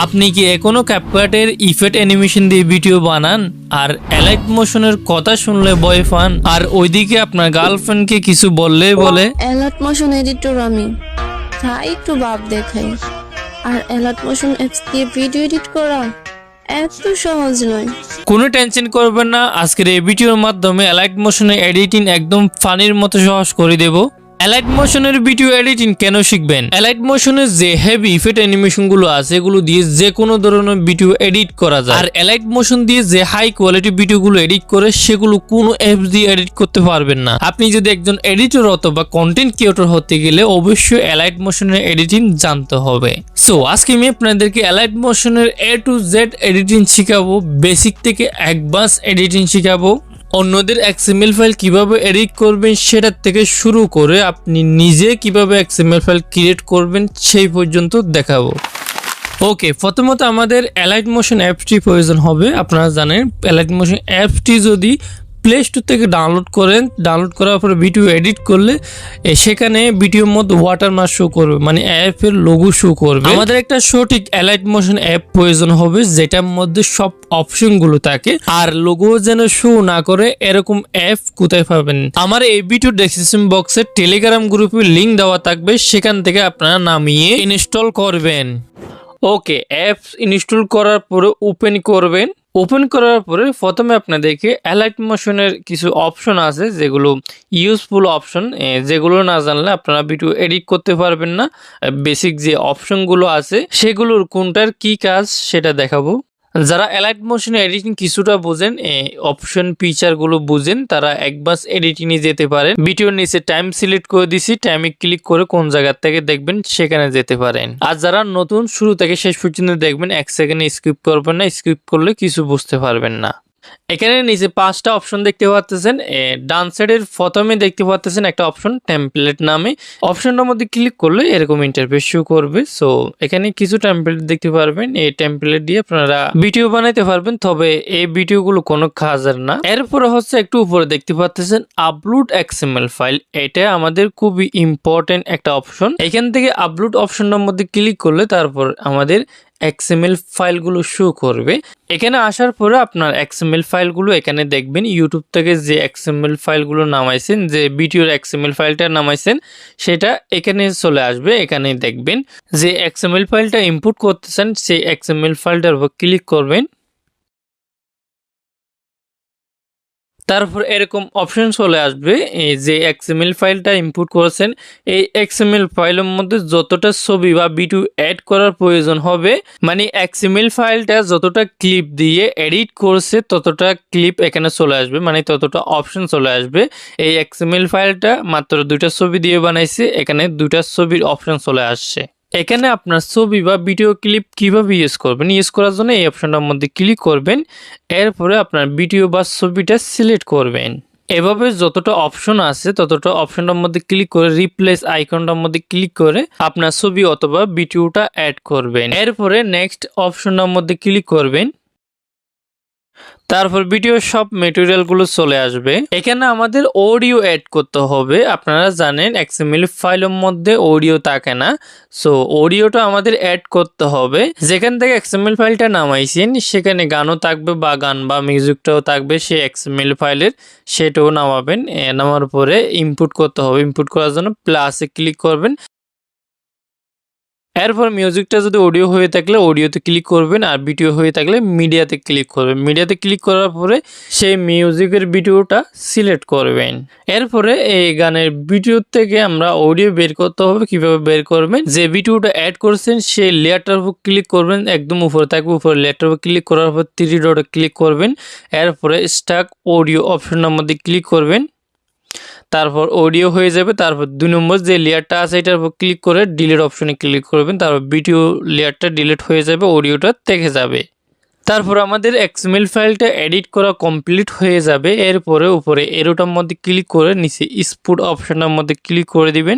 আপনি কি এখনো ক্যাপকাটের ইফেক্ট অ্যানিমেশন দিয়ে ভিডিও বানান আর এলাইট মোশনের কথা শুনলে ভয় পান, আর ওইদিকে আপনার গার্লফ্রেন্ডকে কিছু বললেই বলে অ্যালার্ট মোশন এডিটর আমি, তাই একটু ভাব দেখাই। আর অ্যালার্ট মোশন অ্যাপস দিয়ে ভিডিও এডিট করা এত সহজ নয়। কোনো টেনশন করবেন না, আজকের এই ভিডিওর মাধ্যমে এলাইট মোশনের এডিটিং একদম ফানির মতো সহজ করে দেব। এলাইট মোশনের ভিডিও এডিটিং কেন শিখবেন? এলাইট মোশনের যে হেভি ইফেক্ট অ্যানিমেশন গুলো আছে এগুলো দিয়ে যে কোনো ধরনের ভিডিও এডিট করা যায়, আর এলাইট মোশন দিয়ে যে হাই কোয়ালিটি ভিডিও গুলো এডিট করে সেগুলো কোনো অ্যাপ দিয়ে এডিট করতে পারবেন না। আপনি যদি একজন এডিটর অথবা কন্টেন্ট ক্রিয়েটর হতে গেলে অবশ্যই এলাইট মোশনের এডিটিং জানতে হবে। সো আজকে আমি আপনাদেরকে এলাইট মোশনের A to Z এডিটিং শিখাবো, বেসিক থেকে অ্যাডভান্স এডিটিং শিখাবো। অন্যদের XML ফাইল কিভাবে এডিট করবেন সেটার থেকে শুরু করে আপনি নিজে কিভাবে XML ফাইল ক্রিয়েট করবেন সেই পর্যন্ত দেখাবো। ওকে, প্রথমত আমাদের এলাইট মোশন অ্যাপটি প্রয়োজন হবে। আপনারা জানেন এলাইট মোশন অ্যাপটি যদি প্লে স্টোর থেকে ডাউনলোড করেন, ডাউনলোড করার পরে ভিডিও এডিট করলে সেখানে ভিডিওর মধ্যে ওয়াটারমার্ক শো করবে, মানে অ্যাপের লোগো শো করবে। আমাদের একটা সঠিক এলাইট মোশন অ্যাপ প্রয়োজন হবে যেটার মধ্যে সব অপশনগুলো থাকে, আর লোগো যেন শো না করে এরকম অ্যাপ কোথায় পাবেন? আমার এই ভিডিও ডেসক্রিপশন বক্সে টেলিগ্রাম গ্রুপের লিঙ্ক দেওয়া থাকবে, সেখান থেকে আপনারা নামিয়ে ইনস্টল করবেন। ওকে, অ্যাপস ইনস্টল করার পরে ওপেন করবেন। ওপেন করার পরে প্রথমে আপনাদেরকে এলাইট মোশনের কিছু অপশন আছে যেগুলো ইউজফুল অপশন, যেগুলো না জানলে আপনারা ভিডিও এডিট করতে পারবেন না। বেসিক যে অপশনগুলো আছে সেগুলোর কোনটার কি কাজ সেটা দেখাবো। যারা এলাইট মোশনে এডিটিং কিছুটা বোঝেন, অপশন ফিচারগুলো বুঝেন, তারা একবার এডিটিংয়ে যেতে পারেন। ভিডিওর নিচে টাইম সিলেক্ট করে দিছি, টাইমে ক্লিক করে কোন জায়গা থেকে দেখবেন সেখানে যেতে পারেন। আর যারা নতুন শুরু থেকে শেষ পর্যন্ত দেখবেন, 1 সেকেন্ডে স্কিপ করবেন না, স্কিপ করলে কিছু বুঝতে পারবেন না। এখানে নিচে 5টা অপশন দেখতে পাচ্ছেন। ডান সাইডের প্রথমে দেখতে পাচ্ছেন একটা অপশন টেমপ্লেট নামে। অপশনটার মধ্যে ক্লিক করলে এরকম ইন্টারফেস শো করবে। সো এখানে কিছু টেমপ্লেট দেখতে পারবেন, এই টেমপ্লেট দিয়ে আপনারা ভিডিও বানাইতে পারবেন, তবে এই ভিডিওগুলো কোনো কাজের না। এরপরে হচ্ছে একটু উপরে দেখতে পাচ্ছেন আপলোড XML ফাইল। এটা আমাদের খুবই ইম্পর্টেন্ট একটা অপশন। এখান থেকে আপলোড অপশনটার মধ্যে ক্লিক করলে তারপর আমাদের XML ফাইলগুলো শো করবে। এখানে আসার পরে আপনার XML ফাইলগুলো এখানে দেখবেন। ইউটিউব থেকে যে XML ফাইলগুলো নামাইছেন, যে ভিডিওর XML ফাইলটা নামাইছেন সেটা এখানে চলে আসবে। এখানে দেখবেন যে XML ফাইলটা ইনপুট করতেছেন, সেই XML ফাইলটার উপর ক্লিক করবেন। তারপর এরকম অপশন চলে আসবে, এই যে XML ফাইলটা ইনপুট করেছেন এই XML ফাইলের মধ্যে যতটা ছবি বা ভিডিও অ্যাড করার প্রয়োজন হবে, মানে XML ফাইলটা যতটা ক্লিপ দিয়ে এডিট করছে ততটা ক্লিপ এখানে চলে আসবে, মানে ততটা অপশন চলে আসবে। এই XML ফাইলটা মাত্র 2টা ছবি দিয়ে বানাইছে, এখানে 2টা ছবির অপশন চলে আসছে। এখানে আপনার ছবি বা ভিডিও ক্লিপ কিভাবে ইউজ করবেন, ইউজ করার জন্য এই অপশনটার মধ্যে ক্লিক করবেন। এরপরে আপনার ভিডিও বা ছবিটা সিলেক্ট করবেন। এভাবে যতটা অপশন আছে ততটা অপশনটার মধ্যে ক্লিক করে রিপ্লেস আইকনটার মধ্যে ক্লিক করে আপনার ছবি অথবা ভিডিওটা অ্যাড করবেন। এরপরে নেক্সট অপশনটার মধ্যে ক্লিক করবেন। তারপর ভিডিওর সব ম্যাটেরিয়ালগুলো চলে আসবে। এখানে আমাদের অডিও অ্যাড করতে হবে। আপনারা জানেন XML ফাইলের মধ্যে অডিও থাকে না, সো অডিওটা আমাদের অ্যাড করতে হবে। যেখান থেকে XML ফাইলটা নামাইছেন সেখানে গানও থাকবে বা গান বা মিউজিকটাও থাকবে সেই XML ফাইলের, সেটাও নামাবেন। নামার পরে ইনপুট করতে হবে। ইনপুট করার জন্য প্লাসে ক্লিক করবেন। এরপর মিউজিকটা যদি অডিও হয়ে থাকলে অডিওতে ক্লিক করবেন, আর ভিডিও হয়ে থাকলে মিডিয়াতে ক্লিক করবেন। মিডিয়াতে ক্লিক করার পরে সেই মিউজিকের ভিডিওটা সিলেক্ট করবেন। এরপরে এই গানের ভিডিও থেকে আমরা অডিও বের করতে হবে। কিভাবে বের করবেন, যে ভিডিওটা অ্যাড করছেন সেই লেয়ারটার উপর ক্লিক করবেন, একদম উপরে থাকবে, উপরে লেয়ারটার উপর ক্লিক করার পর 3 ডটে ক্লিক করবেন। এরপরে স্টাক অডিও অপশনের মধ্যে ক্লিক করবেন। তারপর অডিও হয়ে যাবে। তারপর 2 নম্বর যে লেয়ারটা আছে এটার উপর ক্লিক করে ডিলিট অপশনে ক্লিক করবেন। তারপর ভিডিও লেয়ারটা ডিলিট হয়ে যাবে, অডিওটা থেকে যাবে। তারপর আমাদের XML ফাইলটা এডিট করা কমপ্লিট হয়ে যাবে। এরপরে উপরে এরোটার মধ্যে ক্লিক করে নিচে স্পুট অপশনের মধ্যে ক্লিক করে দিবেন।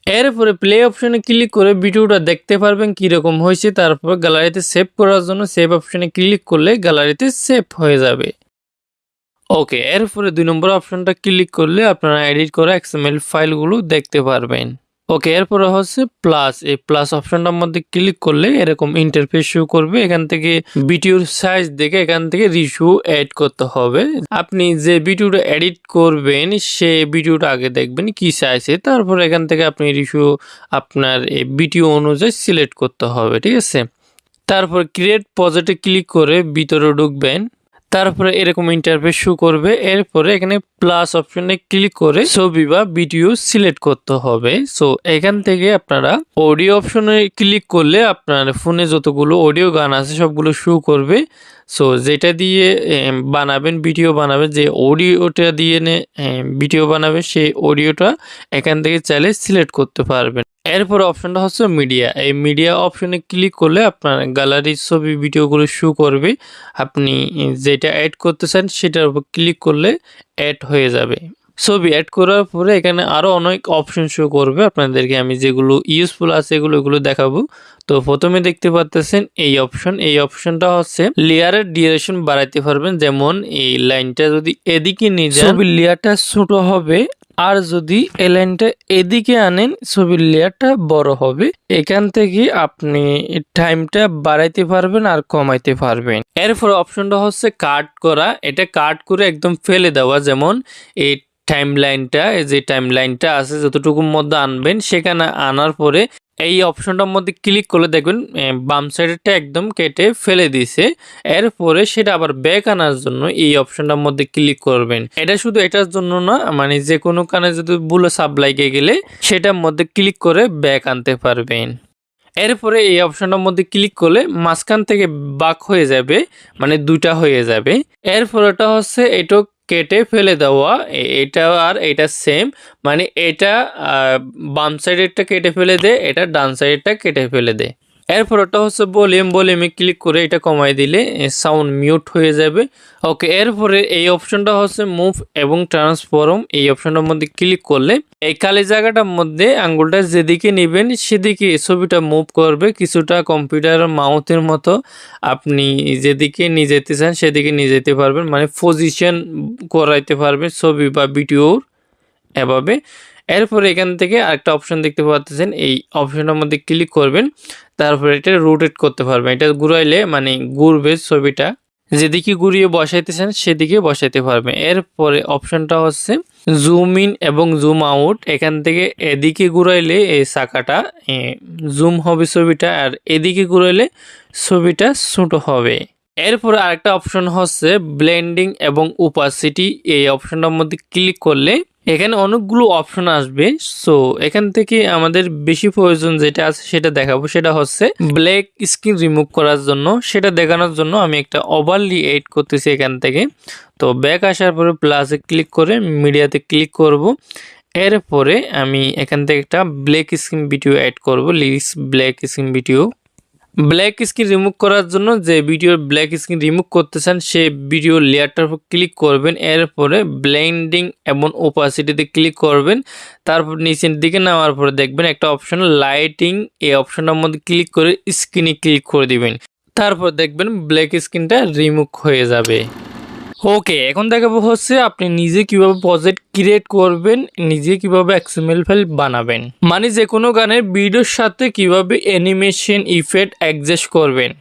এরপরে প্লে অপশনে ক্লিক করে ভিডিওটা দেখতে পারবেন কীরকম হয়েছে। তারপর গ্যালারিতে সেভ করার জন্য সেভ অপশনে ক্লিক করলে গ্যালারিতে সেভ হয়ে যাবে। ওকে, এরপরে 2 নম্বর অপশনটা ক্লিক করলে আপনারা এডিট করা XML ফাইলগুলো দেখতে পারবেন। ওকে, এরপরে হচ্ছে প্লাস, এই প্লাস অপশনটার মধ্যে ক্লিক করলে এরকম ইন্টারফেস শো করবে। এখান থেকে ভিডিওর সাইজ দেখে এখান থেকে রিশু অ্যাড করতে হবে। আপনি যে ভিডিওটা এডিট করবেন সে ভিডিওটা আগে দেখবেন কি সাইজে, তারপর এখান থেকে আপনি রিশু আপনার এই ভিডিও অনুযায়ী সিলেক্ট করতে হবে, ঠিক আছে। তারপর ক্রিয়েট প্রজেক্টে ক্লিক করে ভিতরে ঢুকবেন, তারপরে এরকম ইন্টারফেস শো করবে। এরপরে এখানে প্লাস অপশনে ক্লিক করে ছবি বা ভিডিও সিলেক্ট করতে হবে। সো এখান থেকে আপনারা অডিও অপশনে ক্লিক করলে আপনার ফোনে যতগুলো অডিও গান আছে সবগুলো শো করবে। সো যেটা দিয়ে বানাবেন, ভিডিও বানাবেন, যে অডিওটা দিয়ে ভিডিও বানাবে সেই অডিওটা এখান থেকে চাইলে সিলেক্ট করতে পারবেন। এরপর অপশনটা হচ্ছে মিডিয়া, এই মিডিয়া অপশনে ক্লিক করলে আপনার গ্যালারির ছবি ভিডিওগুলো শো করবে। আপনি যেটা অ্যাড করতে চান সেটার উপর ক্লিক করলে অ্যাড হয়ে যাবে। ছবি অ্যাড করার পরে এখানে আরও অনেক অপশন শো করবে আপনাদেরকে, আমি যেগুলো ইউজফুল আছে এগুলো দেখাবো। তো প্রথমে দেখতে পাচ্ছেন এই অপশনটা হচ্ছে লেয়ারের ডিউরেশন বাড়াইতে পারবেন। যেমন এই লাইনটা যদি এদিকে নিয়ে যান ছবির লেয়ারটা ছোট হবে, আর যদি এই লাইনটা এদিকে আনেন ছবির লেয়ারটা বড় হবে। এখান থেকে আপনি টাইমটা বাড়াইতে পারবেন আর কমাইতে পারবেন। এরপর অপশনটা হচ্ছে কাট করা, এটা কাট করে একদম ফেলে দেওয়া। যেমন এই যে টাইম লাইনটা আছে যতটুকুর মধ্যে আনবেন, সেখানে আনার পরে এই অপশনটার মধ্যে ক্লিক করলে দেখবেন বাম সাইডেরটা একদম কেটে ফেলে দিছে। এরপরে সেটা আবার ব্যাক আনার জন্য এই অপশনটার মধ্যে ক্লিক করবেন। এটা শুধু এটার জন্য না, মানে যে কোনো কানে যদি বুলো সাব লাগে গেলে সেটার মধ্যে ক্লিক করে ব্যাক আনতে পারবেন। এরপরে এই অপশনটার মধ্যে ক্লিক করলে মাঝখান থেকে বাক হয়ে যাবে, মানে দুইটা হয়ে যাবে। এরপরেটা হচ্ছে এটা কেটে ফেলে দেওয়া, এটা আর এটা সেম, মানে এটা বাম সাইডেরটা কেটে ফেলে দে, এটা ডান সাইডেরটা কেটে ফেলে দে। এরপর ওটা হচ্ছে ভলিউমে ক্লিক করে এটা কমাই দিলে সাউন্ড মিউট হয়ে যাবে। ওকে, এরপরে এই অপশনটা হচ্ছে মুভ এবং ট্রান্সফর্ম, এই অপশনটার মধ্যে ক্লিক করলে এই কালি জায়গাটার মধ্যে আঙ্গুলটা যেদিকে নেবেন সেদিকে ছবিটা মুভ করবে, কিছুটা কম্পিউটার মাউথের মতো। আপনি যেদিকে নিয়ে যেতে চান সেদিকে নিয়ে যেতে পারবেন, মানে পজিশন করাইতে পারবেন ছবি বা ভিডিওর এভাবে। এরপরে এখান থেকে আরেকটা অপশন দেখতে পাচ্ছেন, এই অপশনের মধ্যে ক্লিক করবেন, তারপরে এটা রোটেট করতে পারবেন। এটা ঘুরাইলে মানে ঘুরবে ছবিটা, যেদিকে ঘুরিয়ে বসাইতে চান সেদিকে বসাইতে পারবেন। এরপরে অপশনটা হচ্ছে জুম ইন এবং জুম আউট, এখান থেকে এদিকে ঘুরাইলে এই চাকাটা জুম হবে ছবিটা, আর এদিকে ঘুরাইলে ছবিটা ছোট হবে। এরপরে আরেকটা অপশন হচ্ছে ব্লেন্ডিং এবং ওপাসিটি, এই অপশনটার মধ্যে ক্লিক করলে এখানে অনেকগুলো অপশন আসবে। সো এখান থেকে আমাদের বেশি প্রয়োজন যেটা আছে সেটা দেখাবো, সেটা হচ্ছে ব্ল্যাক স্ক্রিন রিমুভ করার জন্য। সেটা দেখানোর জন্য আমি একটা ওভারলি এড করতেছি এখান থেকে। তো ব্যাক আসার পরে প্লাসে ক্লিক করে মিডিয়াতে ক্লিক করব। এরপরে আমি এখান থেকে একটা ব্ল্যাক স্ক্রিন ভিডিও অ্যাড করব, lyrics black screen video. Black screen remove করার জন্য যে ভিডিওর ব্ল্যাক স্ক্রিন রিমুভ করতে চান সেই ভিডিও লেয়ারটার উপর ক্লিক করবেন। এরপরে ব্লেন্ডিং এবং ওপাসিটিতে ক্লিক করবেন। তারপর নিচের দিকে নামার পরে দেখবেন একটা অপশন লাইটিং, এই অপশনটার মধ্যে ক্লিক করে স্ক্রিনে ক্লিক করে দিবেন। তারপর দেখবেন ব্ল্যাক স্ক্রিনটা রিমুভ হয়ে যাবে। ওকে, এখন দেখাবো হচ্ছে আপনি নিজে কিভাবে প্রজেক্ট ক্রিয়েট করবেন, নিজে কিভাবে এক্সএমএল ফাইল বানাবেন, মানে যে কোনো গানের ভিডিওর সাথে কিভাবে অ্যানিমেশন ইফেক্ট অ্যাডজাস্ট করবেন।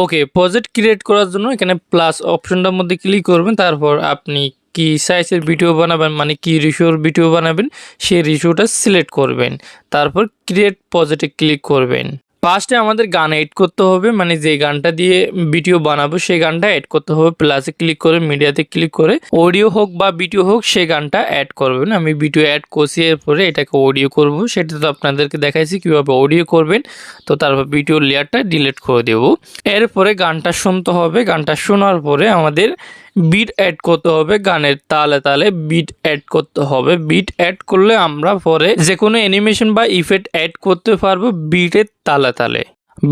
ওকে, প্রজেক্ট ক্রিয়েট করার জন্য এখানে প্লাস অপশনটার মধ্যে ক্লিক করবেন। তারপর আপনি কি সাইজের ভিডিও বানাবেন, মানে কি রিশোর ভিডিও বানাবেন সেই রিশোটা সিলেক্ট করবেন। তারপর ক্রিয়েট প্রজেক্টে ক্লিক করবেন। ফার্স্টে আমাদের গান এড করতে হবে, মানে যে গানটা দিয়ে ভিডিও বানাবো সেই গানটা এড করতে হবে। প্লাসে ক্লিক করে মিডিয়াতে ক্লিক করে অডিও হোক বা ভিডিও হোক সেই গানটা অ্যাড করবেন। আমি ভিডিও অ্যাড করছি, এরপরে এটাকে অডিও করব, সেটা তো আপনাদেরকে দেখাইছি কিভাবে অডিও করবেন। তো তারপর ভিডিও লেয়ারটা ডিলিট করে দেব। এরপরে গানটা শুনতে হবে, গানটা শোনার পরে আমাদের বিট অ্যাড করতে হবে, গানের তালে তালে বিট অ্যাড করতে হবে। বিট অ্যাড করলে আমরা পরে যে কোনো অ্যানিমেশন বা ইফেক্ট অ্যাড করতে পারবো বিটের তালে তালে।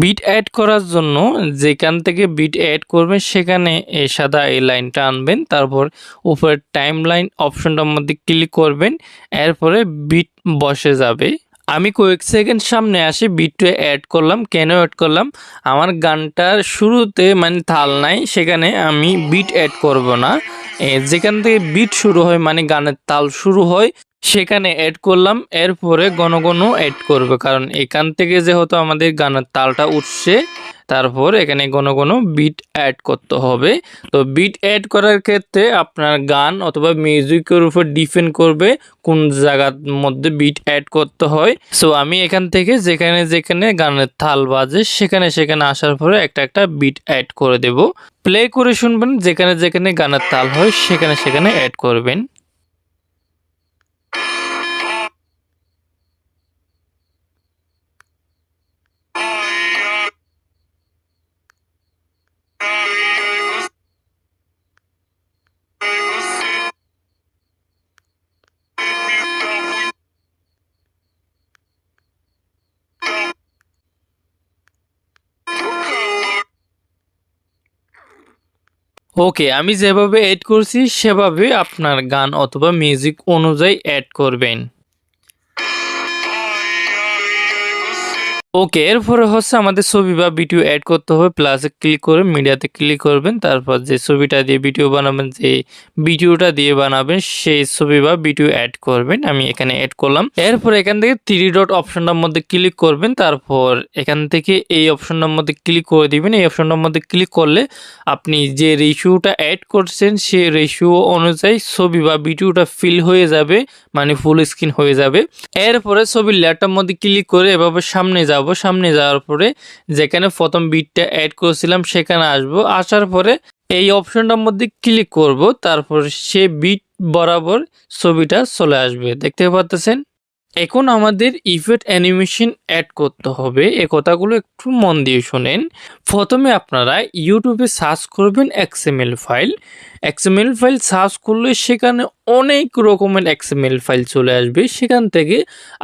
বিট অ্যাড করার জন্য যেখান থেকে বিট অ্যাড করবেন সেখানে এই সাদা এই লাইনটা আনবেন, তারপর উপরে টাইম লাইন অপশনটার মধ্যে ক্লিক করবেন। এরপরে বিট বসে যাবে। আমি কয়েক সেকেন্ড সামনে আসি বিটটা অ্যাড করলাম। কেন অ্যাড করলাম, আমার গানটার শুরুতে মানে তাল নাই, সেখানে আমি বিট অ্যাড করব না। যেখান থেকে বিট শুরু হয় মানে গানের তাল শুরু হয় সেখানে অ্যাড করলাম। এরপরে ঘন ঘন অ্যাড করবে, কারণ এখান থেকে যেহেতু আমাদের গানের তালটা উঠছে, তারপর এখানে ঘন ঘন বিট অ্যাড করতে হবে। তো বিট অ্যাড করার ক্ষেত্রে আপনার গান অথবা মিউজিকের উপর ডিপেন্ড করবে কোন জায়গার মধ্যে বিট অ্যাড করতে হয়। সো আমি এখান থেকে যেখানে যেখানে গানের তাল বাজে সেখানে সেখানে আসার পরে একটা একটা বিট অ্যাড করে দেব। প্লে করে শুনবেন, যেখানে যেখানে গানের তাল হয় সেখানে সেখানে অ্যাড করবেন। ওকে, আমি যেভাবে এড করছি সেভাবে আপনার গান অথবা মিউজিক অনুযায়ী অ্যাড করবেন। ওকে, এরপরে হচ্ছে আমাদের ছবি বা ভিডিও অ্যাড করতে হবে। প্লাসে ক্লিক করে মিডিয়াতে ক্লিক করবেন, তারপর যে ছবিটা দিয়ে ভিডিও বানাবেন, যে ভিডিওটা দিয়ে বানাবেন সেই ছবি বা ভিডিও অ্যাড করবেন। আমি এখানে অ্যাড করলাম। এরপর এখান থেকে 3 ডট অপশনটার মধ্যে ক্লিক করবেন, তারপর এখান থেকে এই অপশনটার মধ্যে ক্লিক করে দিবেন। এই অপশনটার মধ্যে ক্লিক করলে আপনি যে রেশিওটা অ্যাড করছেন সেই রেশিও অনুযায়ী ছবি বা ভিডিওটা ফিল হয়ে যাবে, মানে ফুল স্ক্রিন হয়ে যাবে। এরপরে ছবির লেয়ারটার মধ্যে ক্লিক করে এভাবে সামনে যাব। সামনে যাওয়ার পরে যেখানে প্রথম বিটটা অ্যাড করেছিলাম সেখানে আসব। আসার পরে এই অপশনটার মধ্যে ক্লিক করব, তারপর সে বিট বরাবর ছবিটা চলে আসবে, দেখতে পাচ্ছেন। এখন আমাদের ইফেক্ট অ্যানিমেশন অ্যাড করতে হবে। এই কথাগুলো একটু মন দিয়ে শোনেন। প্রথমে আপনারা ইউটিউবে সার্চ করবেন XML file. XML file search করলে সেখানে অনেক রকমের এক্সএমএল ফাইল চলে আসবে। সেখান থেকে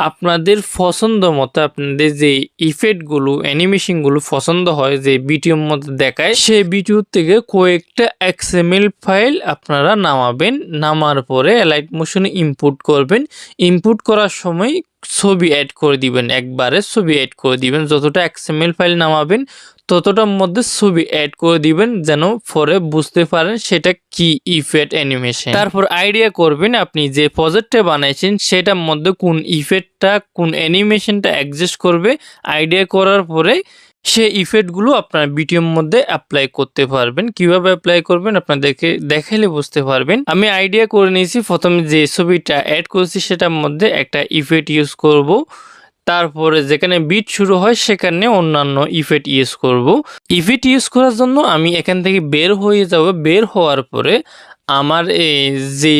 আপনাদের পছন্দ মতো আপনাদের যে ইফেক্টগুলো অ্যানিমেশনগুলো পছন্দ হয়, যে ভিডিওর মধ্যে দেখায়, সেই ভিডিও থেকে কয়েকটা এক্সএমএল ফাইল আপনারা নামাবেন। নামার পরে লাইট মোশনে ইনপুট করবেন। ইনপুট করার সময় ছবি অ্যাড করে দিবেন, একবারে ছবি অ্যাড করে দিবেন। যতটা এক্সএমএল ফাইল নামাবেন ততটার মধ্যে ছবি অ্যাড করে দিবেন, যেন পরে বুঝতে পারেন সেটা কি ইফেক্ট অ্যানিমেশন। তারপর আইডিয়া করবেন আপনি যে প্রজেক্টটা বানাইছেন সেটার মধ্যে কোন ইফেক্টটা কোন অ্যানিমেশনটা অ্যাডজাস্ট করবে। আইডিয়া করার পরে সেই ইফেক্টগুলো আপনার ভিডিওর মধ্যে অ্যাপ্লাই করতে পারবেন। কিভাবে অ্যাপ্লাই করবেন আপনাদেরকে দেখাইলে বুঝতে পারবেন। আমি আইডিয়া করে নিয়েছি, প্রথমে যে ছবিটা অ্যাড করেছি সেটার মধ্যে একটা ইফেক্ট ইউজ করব। তারপরে যেখানে বিট শুরু হয় সেখানে অন্যান্য ইফেক্ট ইউজ করব। ইফেক্ট ইউজ করার জন্য আমি এখান থেকে বের হয়ে যাব। বের হওয়ার পরে আমার যে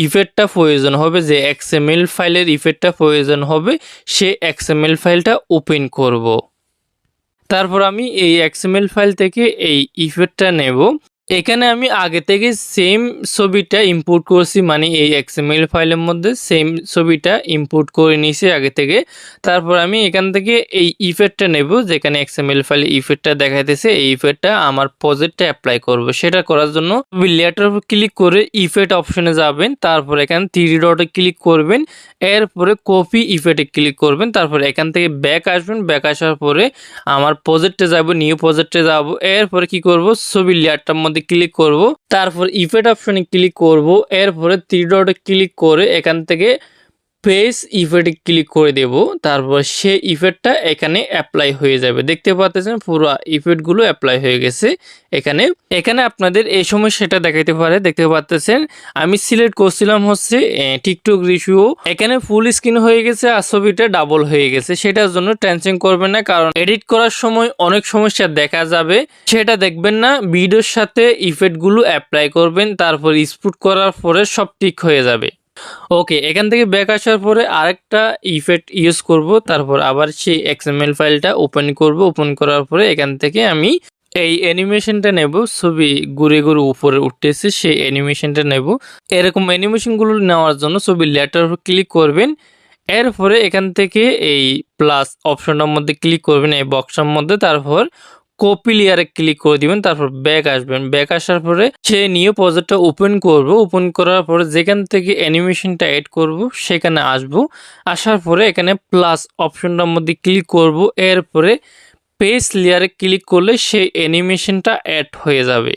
ইফেক্টটা প্রয়োজন হবে, যে এক্সএমএল ফাইলের ইফেক্টটা প্রয়োজন হবে, সেই এক্সএমএল ফাইলটা ওপেন করব। তারপর আমি এই এক্সএমএল ফাইল থেকে এই ইফেক্টটা নেব। এখানে আমি আগে থেকে সেম ছবিটা ইম্পোর্ট করছি, মানে এই এক্সএমএল ফাইলের মধ্যে সেম ছবিটা ইম্পোর্ট করে নিয়েছি আগে থেকে। তারপর আমি এখান থেকে এই ইফেক্টটা নেব, যেখানে এক্সএমএল ফাইলে ইফেক্টটা দেখাইতেছে, এই ইফেক্টটা আমার প্রজেক্টে অ্যাপ্লাই করব। সেটা করার জন্য লেয়ারটার উপর ক্লিক করে ইফেক্ট অপশনে যাবেন, তারপর এখানে 3 ডটে ক্লিক করবেন, এরপরে কপি ইফেক্টে ক্লিক করবেন, তারপর এখান থেকে ব্যাক আসবেন। ব্যাক আসার পরে আমার প্রজেক্টে যাব, নিউ প্রজেক্টে যাব। এরপরে কি করব, ছবির লেয়ারটার মধ্যে ক্লিক করব, তারপর ইফেক্ট অপশনে ক্লিক করব, এরপরে 3 ডটে ক্লিক করে এখান থেকে পেজ ইফেক্টে ক্লিক করে দেব। তারপর সেই ইফেক্টটা এখানে অ্যাপ্লাই হয়ে যাবে। দেখতে পাচ্ছেন পুরো ইফেক্টগুলো অ্যাপ্লাই হয়ে গেছে। এখানে আপনাদের এই সময় সেটা দেখাইতে পারে, দেখতে পাচ্ছেন আমি সিলেক্ট করছিলাম হচ্ছে টিকটক রেশিও, এখানে ফুল স্ক্রিন হয়ে গেছে আর ছবিটা ডাবল হয়ে গেছে। সেটার জন্য টেনশন করবেন না, কারণ এডিট করার সময় অনেক সমস্যা দেখা যাবে, সেটা দেখবেন না। ভিডিওর সাথে ইফেক্টগুলো অ্যাপ্লাই করবেন, তারপর স্পুট করার পরে সব ঠিক হয়ে যাবে। ওকে, এখান থেকে ব্যাক আসার পরে আরেকটা ইফেক্ট ইউজ করব, তারপর আবার সেই এক্সএমএল ফাইলটা ওপেন করব। ওপেন করার পরে এখান থেকে আমি এই অ্যানিমেশনটা নেব, ছবি ঘুরে ঘুরে উপরে উঠতেছে সেই অ্যানিমেশনটা নেব। এরকম অ্যানিমেশনগুলো নেওয়ার জন্য ছবির লেয়ারটার উপর ক্লিক করবেন, এরপরে এখান থেকে এই প্লাস অপশনটার মধ্যে ক্লিক করবেন এই বক্সটার মধ্যে, তারপর কপি লেয়ারে ক্লিক করে দিবেন, তারপর ব্যাক আসবেন। ব্যাক আসার পরে সে নিয়ে প্রজেক্টটা ওপেন করব। ওপেন করার পরে যেখান থেকে অ্যানিমেশনটা অ্যাড করব সেখানে আসব। আসার পরে এখানে প্লাস অপশনটার মধ্যে ক্লিক করব, এরপরে পেজ লেয়ারে ক্লিক করলে সেই অ্যানিমেশনটা অ্যাড হয়ে যাবে।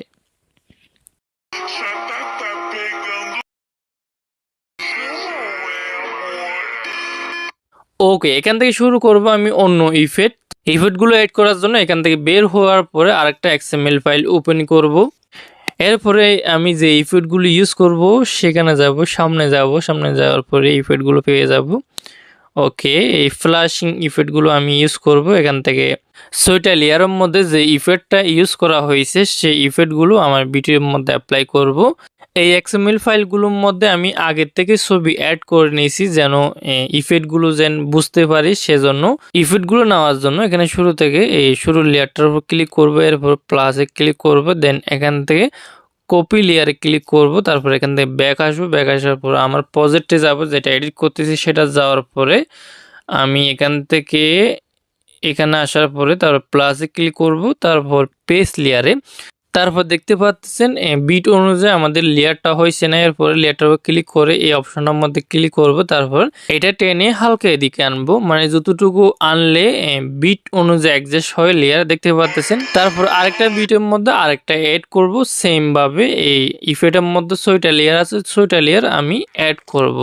ওকে, এখান থেকে শুরু করব আমি অন্য ইফেক্টগুলো এড করার জন্য এখান থেকে বের হওয়ার পরে আরেকটা এক্সএমএল ফাইল ওপেন করব। এরপরে আমি যে ইফেক্টগুলো ইউজ করব সেখানে যাব, সামনে যাওয়ার পরে ইফেক্টগুলো পেয়ে যাব। ওকে, এই ফ্ল্যাশিং ইফেক্টগুলো আমি ইউজ করব। এখান থেকে 6টা লেয়ারের মধ্যে যে ইফেক্টটা ইউজ করা হয়েছে সেই ইফেক্টগুলো আমার ভিডিওর মধ্যে অ্যাপ্লাই করব। এই এক্সএমএল ফাইলগুলোর মধ্যে আমি আগের থেকে ছবি অ্যাড করে নিয়েছি যেন ইফেক্টগুলো যেন বুঝতে পারি, সেজন্য ইফেক্টগুলো নেওয়ার জন্য এখানে শুরু থেকে এই শুরুর লেয়ারটার উপর ক্লিক করব, এরপর প্লাসে ক্লিক করব, দেন এখান থেকে কপি লেয়ারে ক্লিক করব, তারপর এখান থেকে ব্যাক আসার পর আমার প্রজেক্টে যাব, যেটা এডিট করতেছি সেটা যাওয়ার পরে আমি এখান থেকে এখানে আসার পরে তারপর প্লাসে ক্লিক করব, তারপর পেস্ট লেয়ারে, তারপর দেখতে পাচ্ছেন বিট অনুযায়ী আমাদের লেয়ারটা হয়েছে না। এরপরে লেয়ারটার উপর ক্লিক করে এই অপশনটার মধ্যে ক্লিক করব, তারপর এটা টেনে হালকা এদিকে আনবো, মানে যতটুকু আনলে বিট অনুযায়ী অ্যাডজাস্ট হয় লেয়ার, দেখতে পাচ্ছেন। তারপর আরেকটা বিটের মধ্যে আরেকটা অ্যাড করব, সেম ভাবে এই ইফেক্টের মধ্যে 6টা লেয়ার আছে, 6টা লেয়ার আমি অ্যাড করব।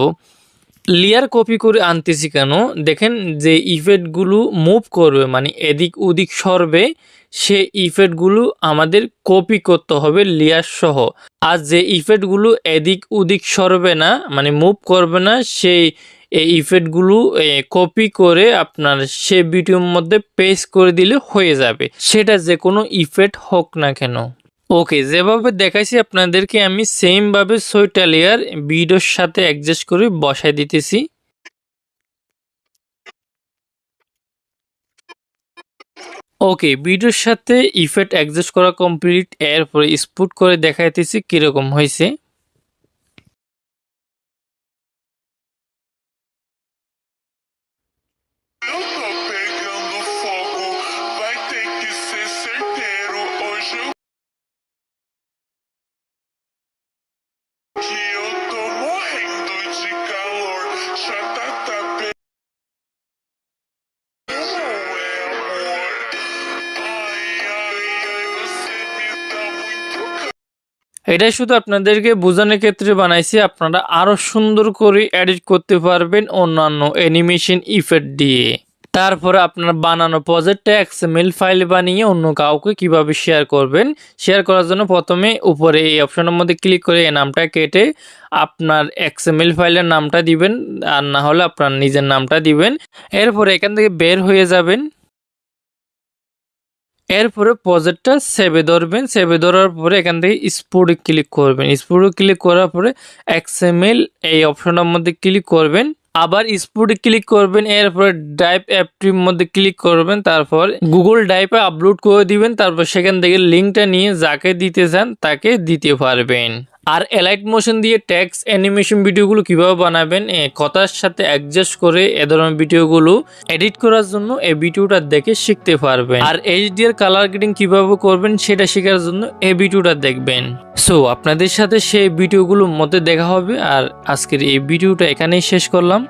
লেয়ার কপি করে আনতেছি কেন, দেখেন যে ইফেক্টগুলো মুভ করবে মানে এদিক ওদিক সরবে, সে ইফেক্টগুলো আমাদের কপি করতে হবে লেয়ার সহ। আর যে ইফেক্টগুলো এদিক ওদিক সরবে না মানে মুভ করবে না, সেই এই ইফেক্টগুলো কপি করে আপনার সে ভিডিওর মধ্যে পেস্ট করে দিলে হয়ে যাবে, সেটা যে কোনো ইফেক্ট হোক না কেন। ওকে, যেভাবে দেখাইছি আপনাদেরকে আমি সেম ভাবে 6টা লেয়ার ভিডিওর সাথে অ্যাডজাস্ট করে বসাই দিতেছি। ওকে, ভিডিওর সাথে ইফেক্ট অ্যাডজাস্ট করা কমপ্লিট। এরপরে স্পুট করে দেখাইতেছি কিরকম হয়েছে। Eu tô pegando fogo, vai ter que ser certeiro. Hoje que eu tô morrendo de calor. Já tá pegando, é amor. Ai, ai, ai, você me dá muito এটাই শুধু আপনাদেরকে বোঝানোর ক্ষেত্রে বানাইছি, আপনারা আরো সুন্দর করে এডিট করতে পারবেন অন্যান্য অ্যানিমেশন ইফেক্ট দিয়ে। তারপরে আপনার বানানো প্রজেক্টে এক্সএমএল ফাইল বানিয়ে অন্য কাউকে কিভাবে শেয়ার করবেন, শেয়ার করার জন্য প্রথমে উপরে এই অপশনের মধ্যে ক্লিক করে এই নামটা কেটে আপনার এক্সএমএল ফাইলের নামটা দিবেন, আর না হলে আপনার নিজের নামটা দিবেন। এরপরে এখান থেকে বের হয়ে যাবেন, এরপরে প্রজেক্টটা সেভে ধরবেন, সেভে ধরার পরে এখান থেকে স্পোর্টে ক্লিক করবেন, স্পোর্টে ক্লিক করার পরে এক্সএমএল এই অপশনের মধ্যে ক্লিক করবেন, আবার স্পোর্টে ক্লিক করবেন, এরপরে ড্রাইভ অ্যাপটির মধ্যে ক্লিক করবেন, তারপর গুগল ড্রাইভে আপলোড করে দিবেন, তারপর সেখান থেকে লিঙ্কটা নিয়ে যাকে দিতে চান তাকে দিতে পারবেন। আর এলাইট মোশন দিয়ে টেক্সট অ্যানিমেশন ভিডিওগুলো কিভাবে বানাবেন কথার সাথে অ্যাডজাস্ট করে এ ধরনের ভিডিওগুলো এডিট করার জন্য এই ভিডিওটা দেখে শিখতে পারবেন। আর এইচডিআর কালার গ্রেডিং কিভাবে করবেন সেটা শেখার জন্য এই ভিডিওটা দেখবেন। সো আপনাদের সাথে সেই ভিডিওগুলোর মধ্যে দেখা হবে। আর আজকের এই ভিডিওটা এখানেই শেষ করলাম।